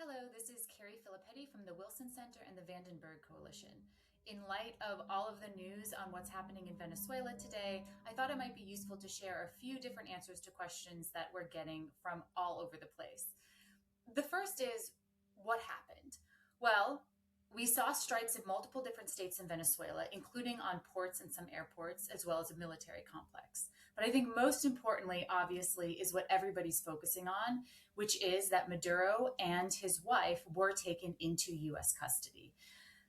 Hello, this is Carrie Filipetti from the Wilson Center and the Vandenberg Coalition. In light of all of the news on what's happening in Venezuela today, I thought it might be useful to share a few different answers to questions that we're getting from all over the place. The first is, what happened? Well, we saw strikes in multiple different states in Venezuela, including on ports and some airports, as well as a military complex. But I think most importantly, obviously, is what everybody's focusing on, which is that Maduro and his wife were taken into US custody.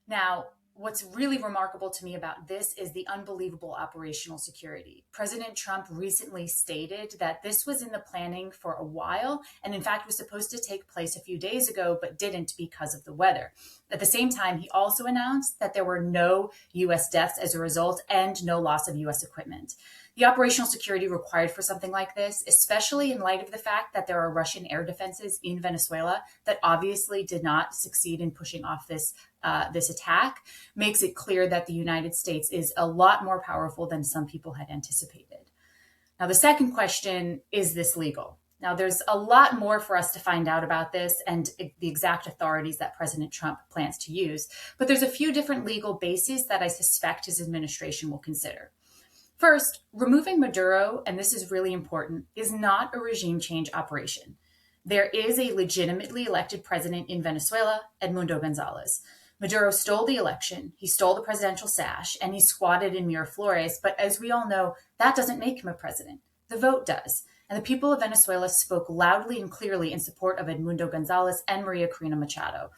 Now, what's really remarkable to me about this is the unbelievable operational security. President Trump recently stated that this was in the planning for a while, and in fact was supposed to take place a few days ago, but didn't because of the weather. At the same time, he also announced that there were no US deaths as a result and no loss of US equipment. The operational security required for something like this, especially in light of the fact that there are Russian air defenses in Venezuela that obviously did not succeed in pushing off this attack, makes it clear that the United States is a lot more powerful than some people had anticipated. Now, the second question, is this legal? Now, there's a lot more for us to find out about this and the exact authorities that President Trump plans to use, but there's a few different legal bases that I suspect his administration will consider. First, removing Maduro, and this is really important, is not a regime change operation. There is a legitimately elected president in Venezuela, Edmundo Gonzalez. Maduro stole the election, he stole the presidential sash, and he squatted in Miraflores. But as we all know, that doesn't make him a president. The vote does. And the people of Venezuela spoke loudly and clearly in support of Edmundo Gonzalez and Maria Corina Machado.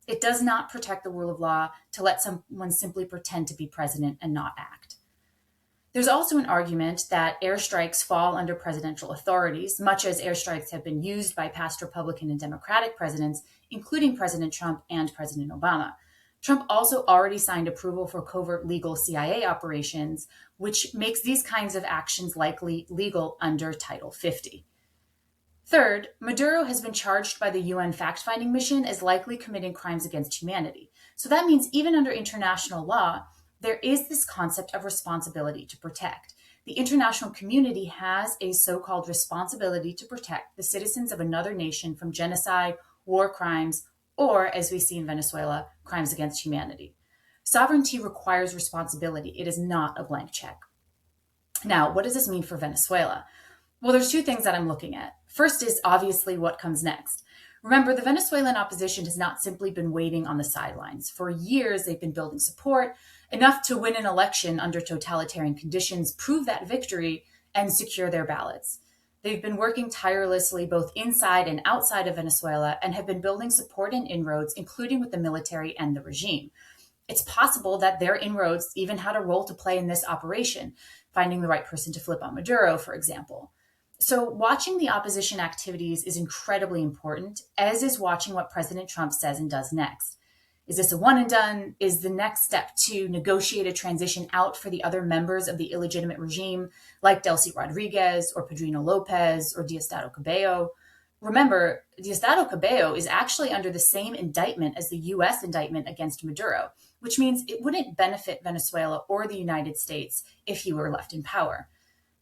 It does not protect the rule of law to let someone simply pretend to be president and not act. There's also an argument that airstrikes fall under presidential authorities, much as airstrikes have been used by past Republican and Democratic presidents, including President Trump and President Obama. Trump also already signed approval for covert legal CIA operations, which makes these kinds of actions likely legal under Title 50. Third, Maduro has been charged by the UN fact-finding mission as likely committing crimes against humanity. So that means even under international law, there is this concept of responsibility to protect. The international community has a so-called responsibility to protect the citizens of another nation from genocide, war crimes, or, as we see in Venezuela, crimes against humanity. Sovereignty requires responsibility. It is not a blank check. Now, what does this mean for Venezuela? Well, there's two things that I'm looking at. First is obviously what comes next. Remember, the Venezuelan opposition has not simply been waiting on the sidelines. For years, they've been building support, enough to win an election under totalitarian conditions, prove that victory, and secure their ballots. They've been working tirelessly both inside and outside of Venezuela and have been building support and inroads, including with the military and the regime. It's possible that their inroads even had a role to play in this operation, finding the right person to flip on Maduro, for example. So watching the opposition activities is incredibly important, as is watching what President Trump says and does next. Is this a one and done? Is the next step to negotiate a transition out for the other members of the illegitimate regime, like Delcy Rodriguez or Pedrino Lopez or Diosdado Cabello? Remember, Diosdado Cabello is actually under the same indictment as the U.S. indictment against Maduro, which means it wouldn't benefit Venezuela or the United States if he were left in power.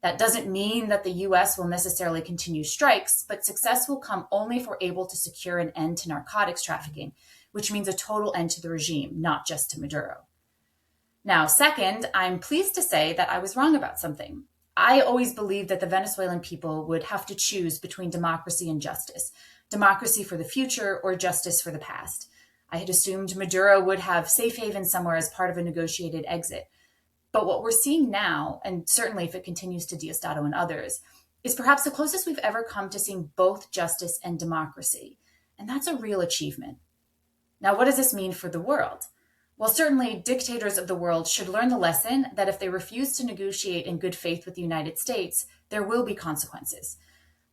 That doesn't mean that the U.S. will necessarily continue strikes, but success will come only if we're able to secure an end to narcotics trafficking, which means a total end to the regime, not just to Maduro. Now, second, I'm pleased to say that I was wrong about something. I always believed that the Venezuelan people would have to choose between democracy and justice, democracy for the future or justice for the past. I had assumed Maduro would have safe haven somewhere as part of a negotiated exit. But what we're seeing now, and certainly if it continues to Diosdado and others, is perhaps the closest we've ever come to seeing both justice and democracy. And that's a real achievement. Now, what does this mean for the world? Well, certainly dictators of the world should learn the lesson that if they refuse to negotiate in good faith with the United States, there will be consequences.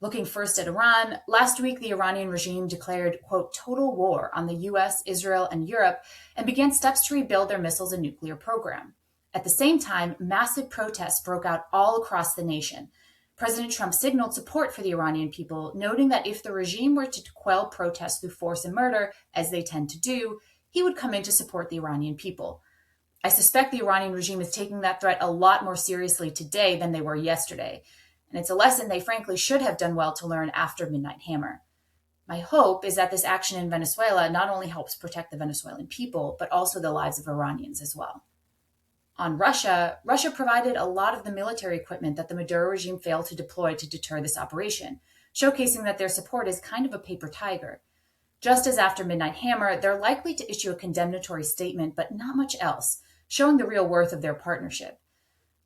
Looking first at Iran, last week the Iranian regime declared, quote, total war on the US, Israel, and Europe and began steps to rebuild their missiles and nuclear program. At the same time, massive protests broke out all across the nation. President Trump signaled support for the Iranian people, noting that if the regime were to quell protests through force and murder, as they tend to do, he would come in to support the Iranian people. I suspect the Iranian regime is taking that threat a lot more seriously today than they were yesterday. And it's a lesson they frankly should have done well to learn after Midnight Hammer. My hope is that this action in Venezuela not only helps protect the Venezuelan people, but also the lives of Iranians as well. On Russia, Russia provided a lot of the military equipment that the Maduro regime failed to deploy to deter this operation, showcasing that their support is kind of a paper tiger. Just as after Midnight Hammer, they're likely to issue a condemnatory statement, but not much else, showing the real worth of their partnership.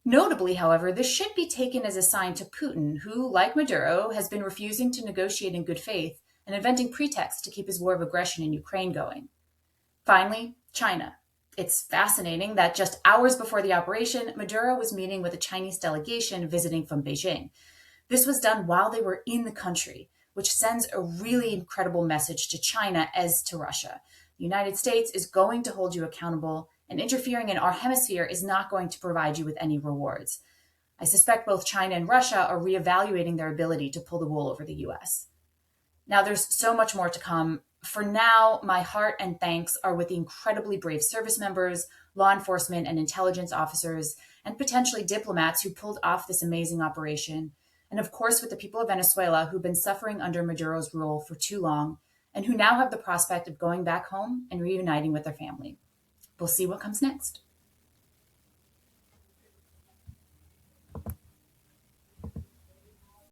Notably, however, this should be taken as a sign to Putin, who, like Maduro, has been refusing to negotiate in good faith and inventing pretexts to keep his war of aggression in Ukraine going. Finally, China. It's fascinating that just hours before the operation, Maduro was meeting with a Chinese delegation visiting from Beijing. This was done while they were in the country, which sends a really incredible message to China as to Russia. The United States is going to hold you accountable, and interfering in our hemisphere is not going to provide you with any rewards. I suspect both China and Russia are reevaluating their ability to pull the wool over the US. Now, there's so much more to come. For now, my heart and thanks are with the incredibly brave service members, law enforcement and intelligence officers, and potentially diplomats who pulled off this amazing operation. And of course, with the people of Venezuela who've been suffering under Maduro's rule for too long and who now have the prospect of going back home and reuniting with their family. We'll see what comes next.